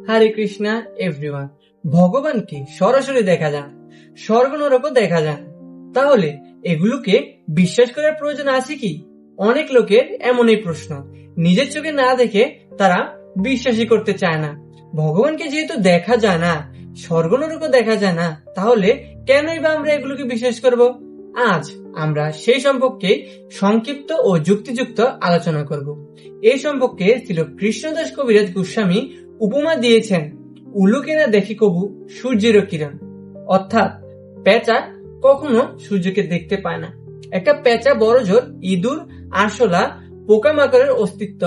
হরে Krishna everyone. ভগবানকে সরাসরি দেখা যায়, স্বর্গ নরকও দেখা যায়, তাহলে এগুলোকে বিশ্বাস করার প্রয়োজন আছে কি? অনেক লোকের এমনই প্রশ্ন, নিজের চোখে না দেখে তারা বিশ্বাসই করতে চায় না। ভগবানকে যেহেতু দেখা যায় না, স্বর্গ নরকও দেখা যায় না, তাহলে কেনই বা আমরা এগুলোকে বিশ্বাস করব? আজ আমরা সেই সম্পর্কে সংক্ষিপ্ত ও যুক্তিযুক্ত আলোচনা করব। এই সম্পর্কে ছিল কৃষ্ণদাস কবিরাজ গোস্বামী উপমা দিয়েছেন, উলুকে না দেখি কবু সূর্যেরও কিরণ। অর্থাৎ পেঁচা কখনো সূর্যকে দেখতে পায় না। একটা পেঁচা বড় জোর ইঁদুর, আরশোলা, পোকামাকড়ের অস্তিত্ব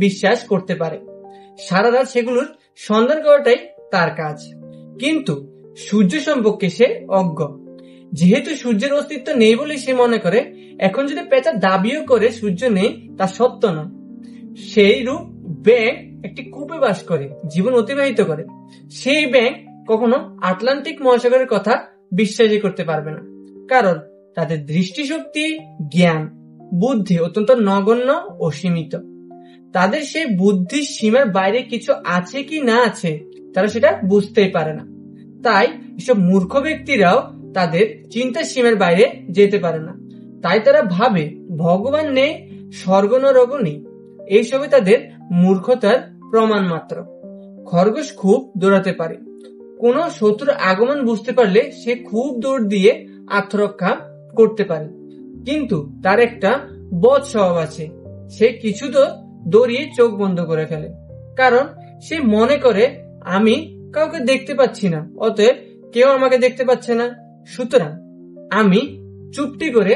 বিশ্বাস করতে পারে। সারা রাত সেগুলোর সন্ধান করাটাই তার কাজ। কিন্তু সূর্য সম্পর্কে সে অজ্ঞ। যেহেতু সূর্যের অস্তিত্ব নেই বলে সে মনে করে, এখন যদি পেঁচা দাবিও করে সূর্য নেই, তা সত্য নয়। সেই রূপ ব্যাঙ একটি কূপে বাস করে, জীবন অতিবাহিত করে। সেই ব্যাঙ কখনো আটলান্টিক মহাসাগরের কথা বিশ্বাসই করতে পারবে না, কারণ তাদের দৃষ্টিশক্তি, জ্ঞান, বুদ্ধি অত্যন্ত নগণ্য ও সীমিত। তাদের সেই বুদ্ধির সীমার বাইরে কিছু আছে কি না আছে তারা সেটা বুঝতেই পারে না। তাই এসব মূর্খ ব্যক্তিরাও তাদের চিন্তার সীমার বাইরে যেতে পারে না। তাই তারা ভাবে ভগবান নেই, স্বর্গ নরক নেই। এইসবই তাদের মূর্খতার প্রমাণ মাত্র। খরগোশ খুব দৌড়াতে পারে, কোন শত্রুর আগমন বুঝতে পারলে সে খুব দৌড় দিয়ে আত্মরক্ষা করতে পারে। কিন্তু তার একটা বদ স্বভাব আছে, সে কিছু তো দৌড়িয়ে চোখ বন্ধ করে ফেলে, কারণ সে মনে করে আমি কাউকে দেখতে পাচ্ছি না, অতএব কেউ আমাকে দেখতে পাচ্ছে না, সুতরাং আমি চুপটি করে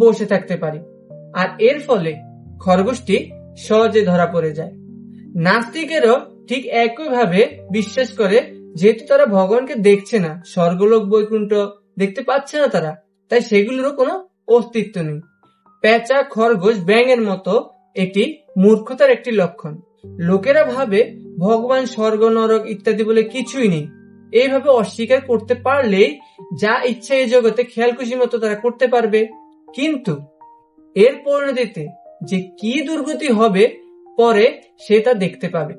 বসে থাকতে পারি। আর এর ফলে খরগোশটি সহজে ধরা পড়ে যায়। নাস্তিকেরও ঠিক একইভাবে বিশ্বাস করে, যেহেতু তারা ভগবানকে দেখছে না, স্বর্গলোক বৈকুণ্ঠ দেখতে পাচ্ছে না তারা, তাই সেগুলোরও কোনো অস্তিত্ব নেই। পেঁচা, খরগোশ, ব্যাঙের মতো এটি মূর্খতার একটি লক্ষণ। লোকেরা ভাবে ভগবান, স্বর্গ নরক ইত্যাদি বলে কিছুই নেই। এইভাবে অস্বীকার করতে পারলেই যা ইচ্ছা এই জগতে খেয়াল খুশি মতো তারা করতে পারবে। কিন্তু এর পরিণতিতে যে কি দুর্গতি হবে পরে সে তা দেখতে পাবে।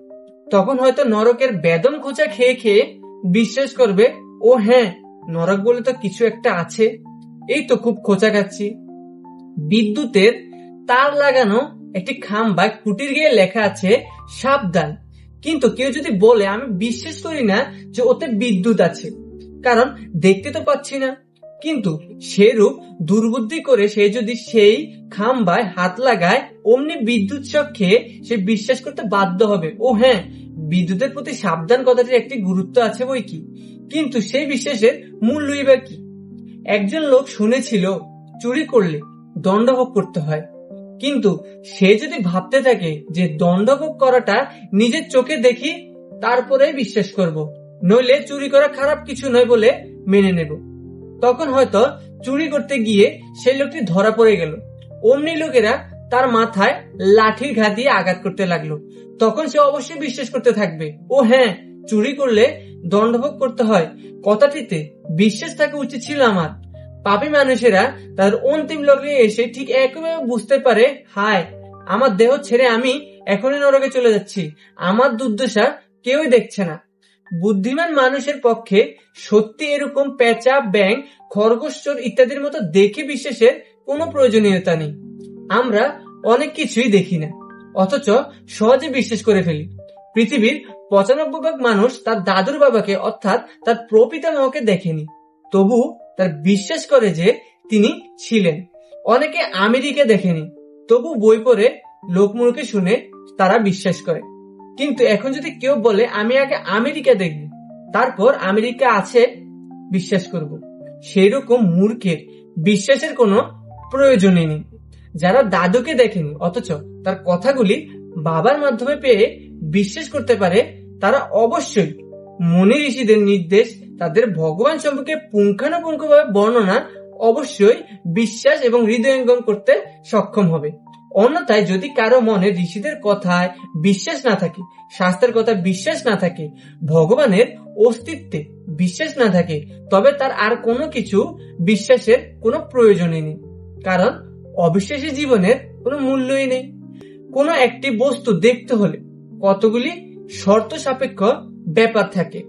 তখন হয়তো নরকের বেদম খোঁচা খেয়ে খেয়ে বিশ্বাস করবে, ও হ্যাঁ, নরক বলে তো কিছু একটা আছে, এই তো খুব খোঁচা খাচ্ছি। বিদ্যুতের তার লাগানো একটি খাম্বায় খুঁটির গায়ে লেখা আছে সাবধান, কিন্তু কেউ যদি বলে আমি বিশ্বাস করি না যে ওতে বিদ্যুৎ আছে, কারণ দেখতে তো পাচ্ছি না। কিন্তু সেরূপ দুর্বুদ্ধি করে সে যদি সেই খাম্বায় হাত লাগায়, অমনি বিদ্যুৎ শক খেয়ে সে বিশ্বাস করতে বাধ্য হবে, ও হ্যাঁ, বিদ্যুতের প্রতি সাবধান কথাটির একটি গুরুত্ব আছে বই কি। কিন্তু সেই বিশ্বাসের মূল্যই বা কি? একজন লোক শুনেছিল চুরি করলে দণ্ডভোগ করতে হয়, কিন্তু সে যদি ভাবতে থাকে যে দণ্ডভোগ করাটা নিজের চোখে দেখি তারপরে বিশ্বাস করব, নইলে চুরি করা খারাপ কিছু নয় বলে মেনে নেব, তখন হয়তো চুরি করতে গিয়ে সেই লোকটি ধরা পড়ে গেল। অমনি লোকেরা তার মাথায় লাঠির ঘা দিয়ে আঘাত করতে লাগলো, তখন সে অবশ্যই বিশ্বাস করতে থাকবে, ও হ্যাঁ, চুরি করলে দণ্ডভোগ করতে হয়, কথাটিতে বিশ্বাস থাকা উচিত ছিল আমার। পাপী মানুষেরা তাদের অন্তিম লগ্নে এসে ঠিক একইভাবে বুঝতে পারে, হায়, আমার দেহ ছেড়ে আমি এখনই নরকে চলে যাচ্ছি, আমার দুর্দশা কেউই দেখছে না। বুদ্ধিমান মানুষের পক্ষে সত্যি এরকম পেঁচা, ব্যাঙ, খরগোশ, চোর ইত্যাদির মতো দেখে বিশ্বাসের কোনো প্রয়োজনীয়তা নেই। আমরা অনেক কিছুই দেখি না, অথচ সহজে বিশ্বাস করে ফেলি। পৃথিবীর 95% মানুষ তার দাদুর বাবাকে অর্থাৎ তার প্রপিতামহকে দেখেনি, তবু তার বিশ্বাস করে যে তিনি ছিলেন। অনেকে আমেরিকা দেখেনি, তবু বই পড়ে লোকমুখে শুনে তারা বিশ্বাস করে। কিন্তু এখন যদি কেউ বলে আমি আগে আমেরিকা দেখব, তারপর আমেরিকা আছে বিশ্বাস করব, সেই রকম মূর্খের বিশ্বাসের কোনো প্রয়োজনই নেই। যারা দাদুকে দেখেনি অথচ তার কথাগুলি বাবার মাধ্যমে পেয়ে বিশ্বাস করতে পারে, তারা অবশ্যই মুনি ঋষিদের নির্দেশ, তাদের ভগবান সম্পর্কে পুঙ্খানুপুঙ্খভাবে বর্ণনা অবশ্যই বিশ্বাস এবং হৃদয়ঙ্গম করতে সক্ষম হবে। অন্যথায় যদি কারো মনে ঋষিদের কথায় বিশ্বাস না থাকে, শাস্ত্রের কথা বিশ্বাস না থাকে, ভগবানের অস্তিত্বে বিশ্বাস না থাকে, তবে তার আর কোনো কিছু বিশ্বাসের কোনো প্রয়োজনই নেই, কারণ অবিশ্বাসী জীবনের কোনো মূল্যই নেই। কোনো একটি বস্তু দেখতে হলে কতগুলি শর্ত সাপেক্ষ ব্যাপার থাকে।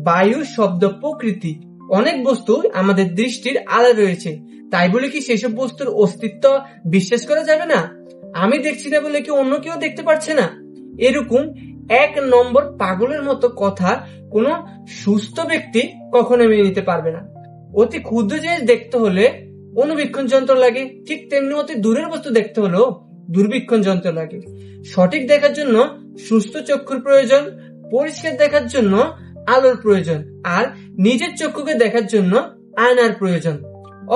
বায়ু, শব্দ, প্রকৃতি অনেক বস্তু আমাদের দৃষ্টির আড়ালে রয়েছে, তাই বলে কি সেসব বস্তুর অস্তিত্ব বিশ্বাস করা যাবে না? আমি দেখছি না বলে কি অন্য কেউ দেখতে পারছে না? এরকম এক নম্বর পাগলের মতো কথা কোনো সুস্থ ব্যক্তি কখনো মেনে নিতে পারবে না। অতি ক্ষুদ্র জিনিস দেখতে হলে অনুবীক্ষণ যন্ত্র লাগে, ঠিক তেমনি অতি দূরের বস্তু দেখতে হলেও দূরবীক্ষণ যন্ত্র লাগে। সঠিক দেখার জন্য সুস্থ চক্ষুর প্রয়োজন, পরিষ্কার দেখার জন্য আলোর প্রয়োজন, আর নিজের চক্ষুকে দেখার জন্য আয়নার প্রয়োজন।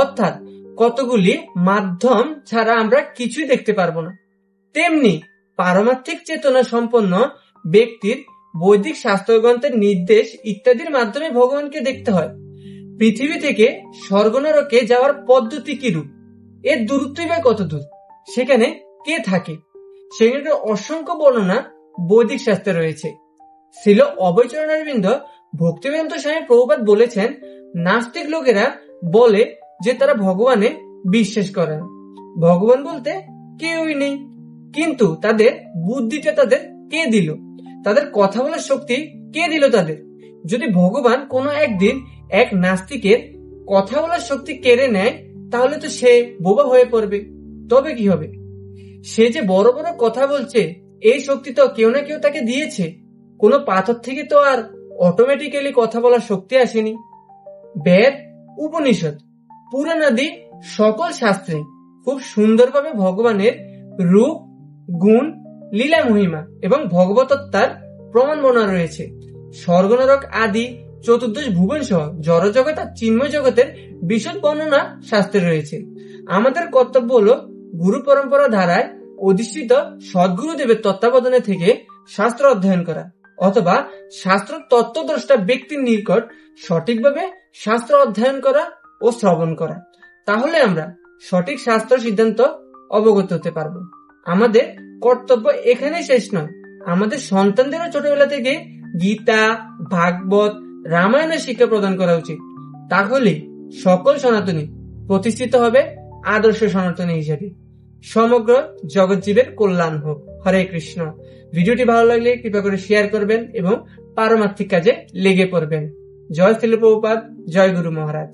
অর্থাৎ কতগুলি মাধ্যম ছাড়া আমরা কিছুই দেখতে পারবো না। তেমনি পারমার্থিক চেতনা সম্পন্ন ব্যক্তির বৈদিক শাস্ত্রগ্রন্থের নির্দেশ ইত্যাদির মাধ্যমে ভগবানকে দেখতে হয়। পৃথিবী থেকে স্বর্গ নরকে যাওয়ার পদ্ধতি কিরূপ, এর দূরত্বই বা কত দূর, সেখানে কে থাকে, সেখানে অসংখ্য বর্ণনা বৈদিক শাস্ত্রে রয়েছে। ছিল অভয়চরণারবিন্দ ভক্তিবেদান্ত স্বামী প্রভুপাদ বলেছেন, নাস্তিক লোকেরা বলে যে তারা ভগবানে বিশ্বাস করে না, ভগবান বলতে কেউই নেই। কিন্তু তাদের বুদ্ধিটা তাদের কে দিল? তাদের কথা বলার শক্তি কে দিল তাদের? যদি ভগবান কোনো একদিন এক নাস্তিকের কথা বলার শক্তি কেড়ে নেয়, তাহলে তো সে বোবা হয়ে পড়বে। তবে কি হবে? সে যে বড় বড় কথা বলছে, এই শক্তি তো কেউ না কেউ তাকে দিয়েছে। কোনো পাথর থেকে তো আর অটোমেটিক্যালি কথা বলার শক্তি আসেনি। বেদ, উপনিষদ, পুরাণাদি সকল শাস্ত্রে খুব সুন্দরভাবে ভগবানের রূপ, গুণ, লীলা, মহিমা এবং ভগবতত্তার প্রমাণ বর্ণনা রয়েছে। স্বর্গ নরক আদি চতুর্দশ ভুবন সহ জড় জগৎ আর চিন্ময় জগতের বিশদ বর্ণনা শাস্ত্রে রয়েছে। আমাদের কর্তব্য হলো গুরু পরম্পরা ধারায় অধিষ্ঠিত সদ্গুরুদেবের তত্ত্বাবধানে থেকে শাস্ত্র অধ্যয়ন করা, অথবা শাস্ত্র তত্ত্বদ্রষ্টা ব্যক্তির নিকট সঠিকভাবে শাস্ত্র অধ্যয়ন করা ও শ্রবণ করা। তাহলে আমরা সঠিক শাস্ত্র সিদ্ধান্ত অবগত হতে পারবো। আমাদের কর্তব্য এখানে শেষ নয়, আমাদের সন্তানদেরও ছোটবেলা থেকে গীতা, ভাগবত, রামায়ণের শিক্ষা প্রদান করা উচিত। তাহলে সকল সনাতনী প্রতিষ্ঠিত হবে আদর্শ সনাতনী হিসেবে। সমগ্র জগৎজীবের কল্যাণ হোক। হরে কৃষ্ণ। ভিডিওটি ভালো লাগলে কৃপা করে শেয়ার করবেন এবং পারমার্থিক কাজে লেগে পড়বেন। জয় শ্রীল প্রভুপাদ, জয় গুরু মহারাজ।